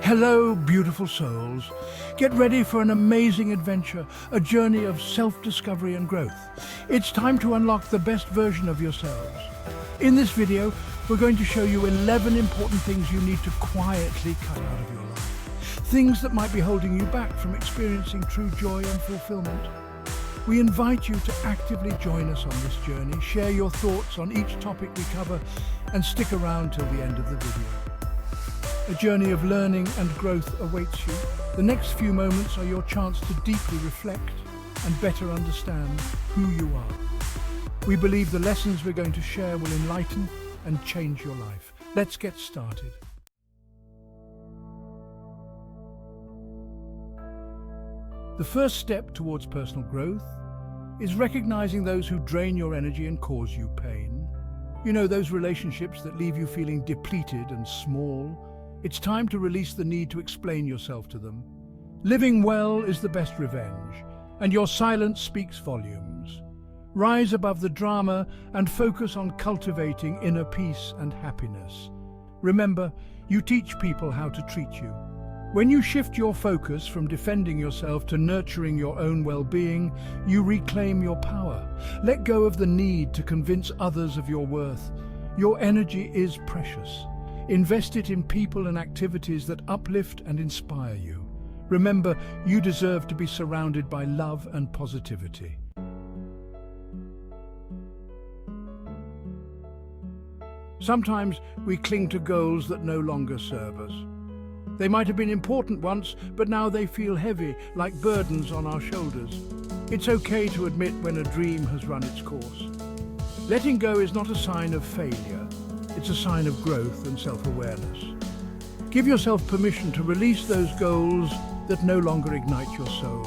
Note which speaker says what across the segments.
Speaker 1: Hello, beautiful souls. Get ready for an amazing adventure, a journey of self-discovery and growth. It's time to unlock the best version of yourselves. In this video, we're going to show you 11 important things you need to quietly cut out of your life. Things that might be holding you back from experiencing true joy and fulfillment. We invite you to actively join us on this journey, share your thoughts on each topic we cover, and stick around till the end of the video. A journey of learning and growth awaits you. The next few moments are your chance to deeply reflect and better understand who you are. We believe the lessons we're going to share will enlighten and change your life. Let's get started. The first step towards personal growth is recognizing those who drain your energy and cause you pain. You know, those relationships that leave you feeling depleted and small. It's time to release the need to explain yourself to them. Living well is the best revenge, and your silence speaks volumes. Rise above the drama and focus on cultivating inner peace and happiness. Remember, you teach people how to treat you. When you shift your focus from defending yourself to nurturing your own well-being, you reclaim your power. Let go of the need to convince others of your worth. Your energy is precious. Invest it in people and activities that uplift and inspire you. Remember, you deserve to be surrounded by love and positivity. Sometimes we cling to goals that no longer serve us. They might have been important once, but now they feel heavy, like burdens on our shoulders. It's okay to admit when a dream has run its course. Letting go is not a sign of failure. It's a sign of growth and self-awareness. Give yourself permission to release those goals that no longer ignite your soul.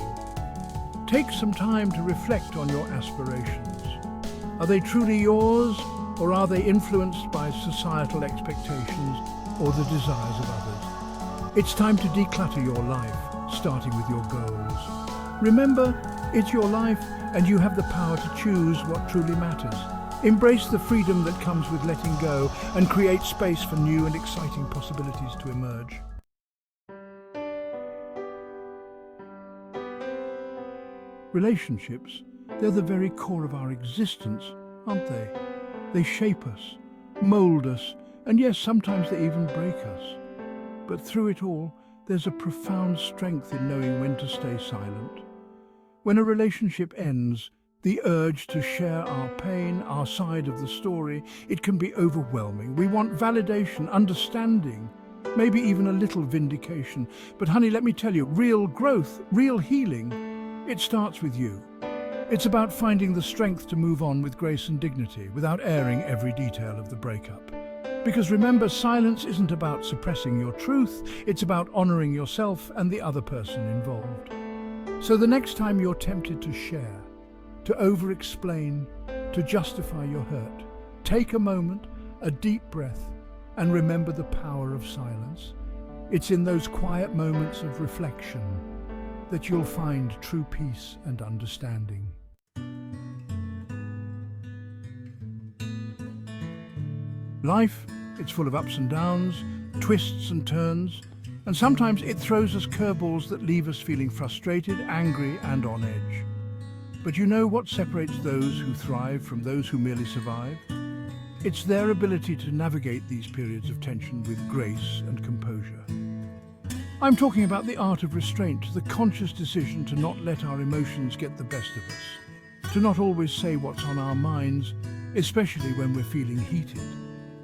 Speaker 1: Take some time to reflect on your aspirations. Are they truly yours, or are they influenced by societal expectations or the desires of others? It's time to declutter your life, starting with your goals. Remember, it's your life, and you have the power to choose what truly matters. Embrace the freedom that comes with letting go and create space for new and exciting possibilities to emerge. Relationships, they're the very core of our existence, aren't they? They shape us, mold us, and yes, sometimes they even break us. But through it all, there's a profound strength in knowing when to stay silent. When a relationship ends, the urge to share our pain, our side of the story, it can be overwhelming. We want validation, understanding, maybe even a little vindication. But honey, let me tell you, real growth, real healing, it starts with you. It's about finding the strength to move on with grace and dignity without airing every detail of the breakup. Because remember, silence isn't about suppressing your truth, it's about honoring yourself and the other person involved. So the next time you're tempted to share, to over-explain, to justify your hurt, take a moment, a deep breath, and remember the power of silence. It's in those quiet moments of reflection that you'll find true peace and understanding. Life, it's full of ups and downs, twists and turns, and sometimes it throws us curveballs that leave us feeling frustrated, angry, and on edge. But you know what separates those who thrive from those who merely survive? It's their ability to navigate these periods of tension with grace and composure. I'm talking about the art of restraint, the conscious decision to not let our emotions get the best of us, to not always say what's on our minds, especially when we're feeling heated.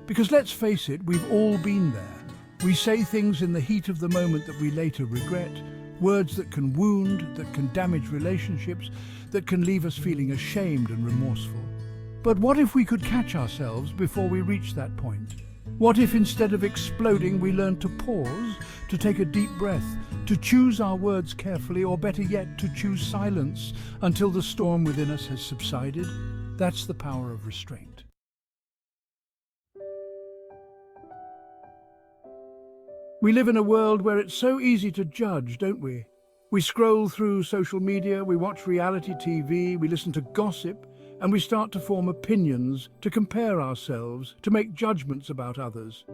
Speaker 1: Because let's face it, we've all been there. We say things in the heat of the moment that we later regret, words that can wound, that can damage relationships, that can leave us feeling ashamed and remorseful. But what if we could catch ourselves before we reach that point? What if instead of exploding we learned to pause, to take a deep breath, to choose our words carefully, or better yet, to choose silence until the storm within us has subsided? That's the power of restraint. We live in a world where it's so easy to judge, don't we? We scroll through social media, we watch reality TV, we listen to gossip, and we start to form opinions, to compare ourselves, to make judgments about others.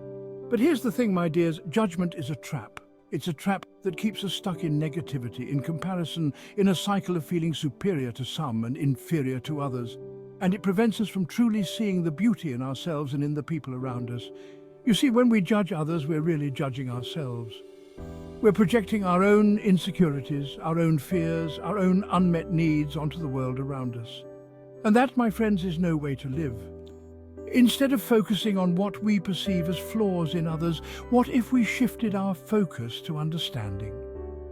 Speaker 1: But here's the thing, my dears, judgment is a trap. It's a trap that keeps us stuck in negativity, in comparison, in a cycle of feeling superior to some and inferior to others. And it prevents us from truly seeing the beauty in ourselves and in the people around us. You see, when we judge others, we're really judging ourselves. We're projecting our own insecurities, our own fears, our own unmet needs onto the world around us. And that, my friends, is no way to live. Instead of focusing on what we perceive as flaws in others, what if we shifted our focus to understanding,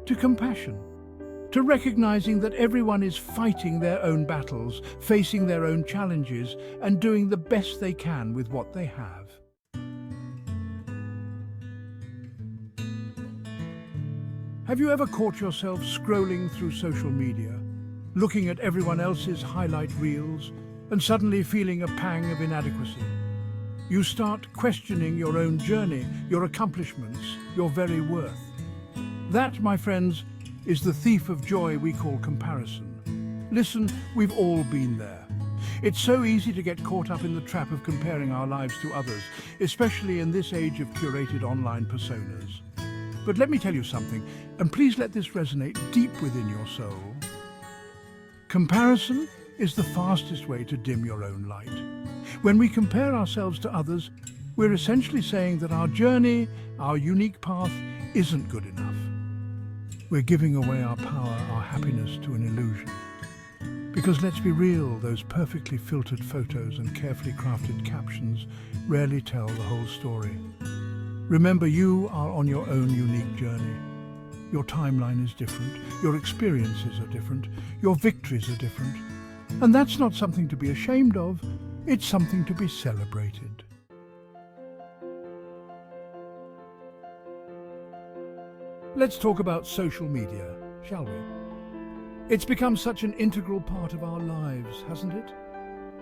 Speaker 1: to compassion, to recognizing that everyone is fighting their own battles, facing their own challenges, and doing the best they can with what they have? Have you ever caught yourself scrolling through social media, looking at everyone else's highlight reels, and suddenly feeling a pang of inadequacy? You start questioning your own journey, your accomplishments, your very worth. That, my friends, is the thief of joy we call comparison. Listen, we've all been there. It's so easy to get caught up in the trap of comparing our lives to others, especially in this age of curated online personas. But let me tell you something, and please let this resonate deep within your soul. Comparison is the fastest way to dim your own light. When we compare ourselves to others, we're essentially saying that our journey, our unique path, isn't good enough. We're giving away our power, our happiness to an illusion. Because let's be real, those perfectly filtered photos and carefully crafted captions rarely tell the whole story. Remember, you are on your own unique journey. Your timeline is different, your experiences are different, your victories are different. And that's not something to be ashamed of, it's something to be celebrated. Let's talk about social media, shall we? It's become such an integral part of our lives, hasn't it?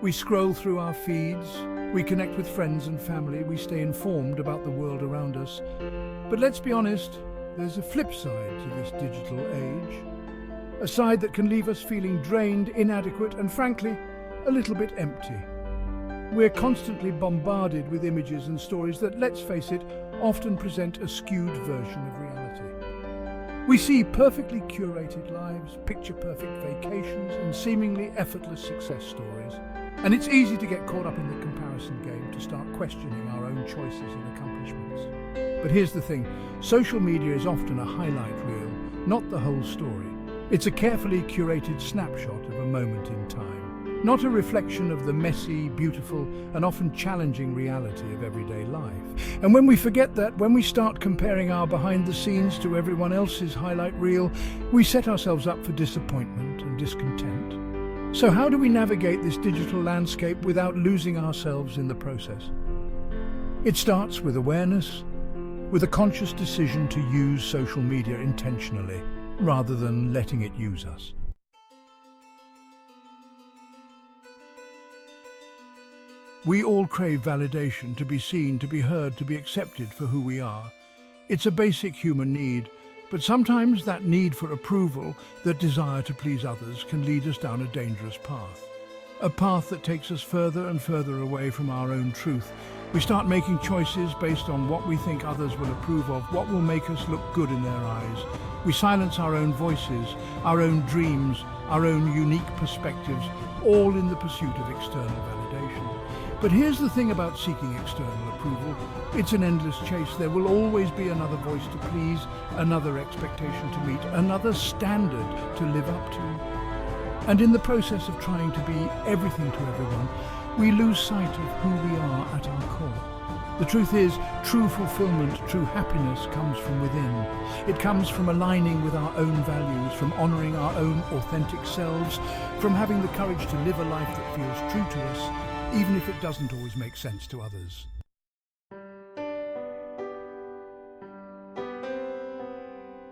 Speaker 1: We scroll through our feeds, we connect with friends and family, we stay informed about the world around us. But let's be honest, there's a flip side to this digital age. A side that can leave us feeling drained, inadequate, and frankly, a little bit empty. We're constantly bombarded with images and stories that, let's face it, often present a skewed version of reality. We see perfectly curated lives, picture-perfect vacations, and seemingly effortless success stories. And it's easy to get caught up in the comparison game, to start questioning our own choices and accomplishments. But here's the thing, social media is often a highlight reel, not the whole story. It's a carefully curated snapshot of a moment in time, not a reflection of the messy, beautiful, and often challenging reality of everyday life. And when we forget that, when we start comparing our behind the scenes to everyone else's highlight reel, we set ourselves up for disappointment and discontent. So how do we navigate this digital landscape without losing ourselves in the process? It starts with awareness, with a conscious decision to use social media intentionally, rather than letting it use us. We all crave validation, to be seen, to be heard, to be accepted for who we are. It's a basic human need, but sometimes that need for approval, that desire to please others, can lead us down a dangerous path. A path that takes us further and further away from our own truth. We start making choices based on what we think others will approve of, what will make us look good in their eyes. We silence our own voices, our own dreams, our own unique perspectives, all in the pursuit of external validation. But here's the thing about seeking external approval. It's an endless chase. There will always be another voice to please, another expectation to meet, another standard to live up to. And in the process of trying to be everything to everyone, we lose sight of who we are at our core. The truth is, true fulfillment, true happiness comes from within. It comes from aligning with our own values, from honoring our own authentic selves, from having the courage to live a life that feels true to us, even if it doesn't always make sense to others.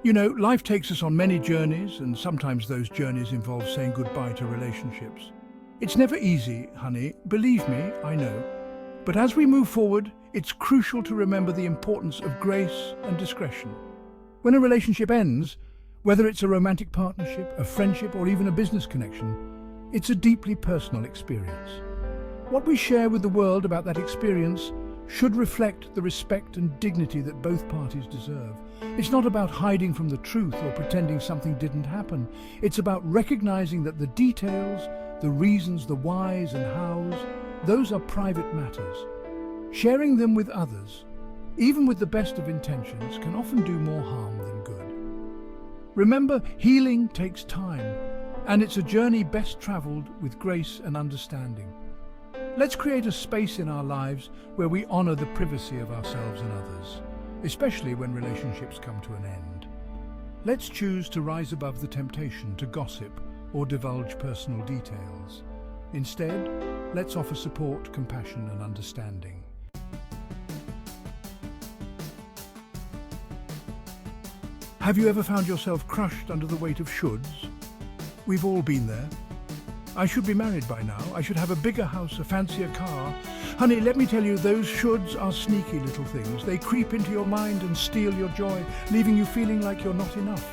Speaker 1: You know, life takes us on many journeys, and sometimes those journeys involve saying goodbye to relationships. It's never easy, honey, believe me, I know. But as we move forward, it's crucial to remember the importance of grace and discretion. When a relationship ends, whether it's a romantic partnership, a friendship, or even a business connection, it's a deeply personal experience. What we share with the world about that experience should reflect the respect and dignity that both parties deserve. It's not about hiding from the truth or pretending something didn't happen. It's about recognizing that the details, the reasons, the whys and hows, those are private matters. Sharing them with others, even with the best of intentions, can often do more harm than good. Remember, healing takes time, and it's a journey best traveled with grace and understanding. Let's create a space in our lives where we honor the privacy of ourselves and others, especially when relationships come to an end. Let's choose to rise above the temptation to gossip or divulge personal details. Instead, let's offer support, compassion, and understanding. Have you ever found yourself crushed under the weight of shoulds? We've all been there. I should be married by now. I should have a bigger house, a fancier car. Honey, let me tell you, those shoulds are sneaky little things. They creep into your mind and steal your joy, leaving you feeling like you're not enough.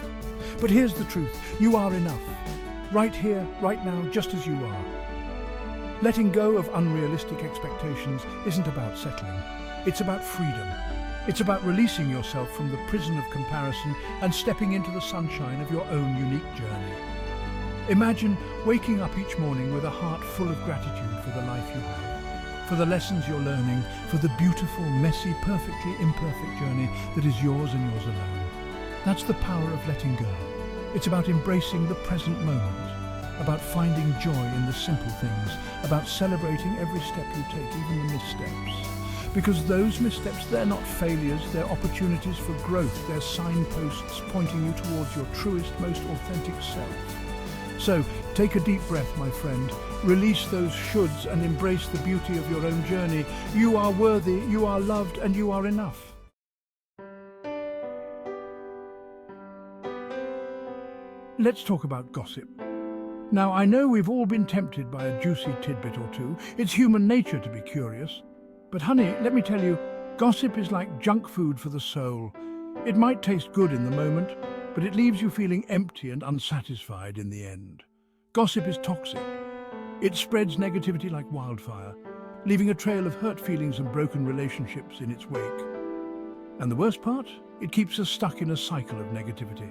Speaker 1: But here's the truth. You are enough. Right here, right now, just as you are. Letting go of unrealistic expectations isn't about settling. It's about freedom. It's about releasing yourself from the prison of comparison and stepping into the sunshine of your own unique journey. Imagine waking up each morning with a heart full of gratitude for the life you have, for the lessons you're learning, for the beautiful, messy, perfectly imperfect journey that is yours and yours alone. That's the power of letting go. It's about embracing the present moment, about finding joy in the simple things, about celebrating every step you take, even the missteps. Because those missteps, they're not failures, they're opportunities for growth, they're signposts pointing you towards your truest, most authentic self. So, take a deep breath, my friend. Release those shoulds and embrace the beauty of your own journey. You are worthy, you are loved, and you are enough. Let's talk about gossip. Now, I know we've all been tempted by a juicy tidbit or two. It's human nature to be curious. But honey, let me tell you, gossip is like junk food for the soul. It might taste good in the moment, but it leaves you feeling empty and unsatisfied in the end. Gossip is toxic. It spreads negativity like wildfire, leaving a trail of hurt feelings and broken relationships in its wake. And the worst part? It keeps us stuck in a cycle of negativity.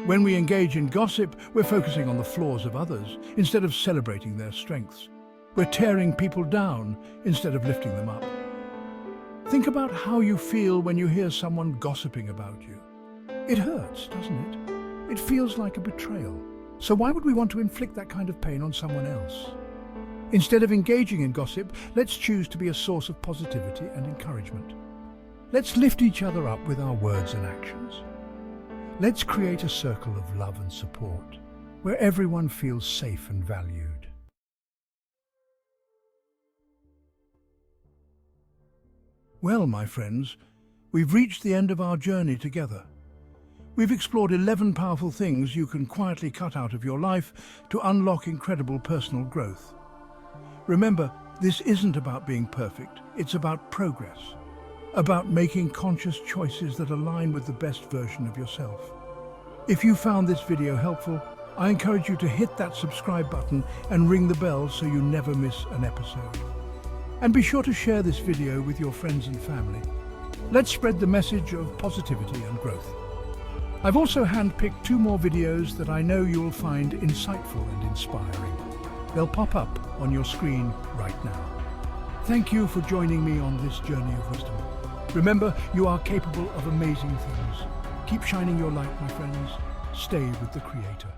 Speaker 1: When we engage in gossip, we're focusing on the flaws of others instead of celebrating their strengths. We're tearing people down instead of lifting them up. Think about how you feel when you hear someone gossiping about you. It hurts, doesn't it? It feels like a betrayal. So why would we want to inflict that kind of pain on someone else? Instead of engaging in gossip, let's choose to be a source of positivity and encouragement. Let's lift each other up with our words and actions. Let's create a circle of love and support, where everyone feels safe and valued. Well, my friends, we've reached the end of our journey together. We've explored 11 powerful things you can quietly cut out of your life to unlock incredible personal growth. Remember, this isn't about being perfect, it's about progress, about making conscious choices that align with the best version of yourself. If you found this video helpful, I encourage you to hit that subscribe button and ring the bell so you never miss an episode. And be sure to share this video with your friends and family. Let's spread the message of positivity and growth. I've also handpicked 2 more videos that I know you'll find insightful and inspiring. They'll pop up on your screen right now. Thank you for joining me on this journey of wisdom. Remember, you are capable of amazing things. Keep shining your light, my friends. Stay with the Creator.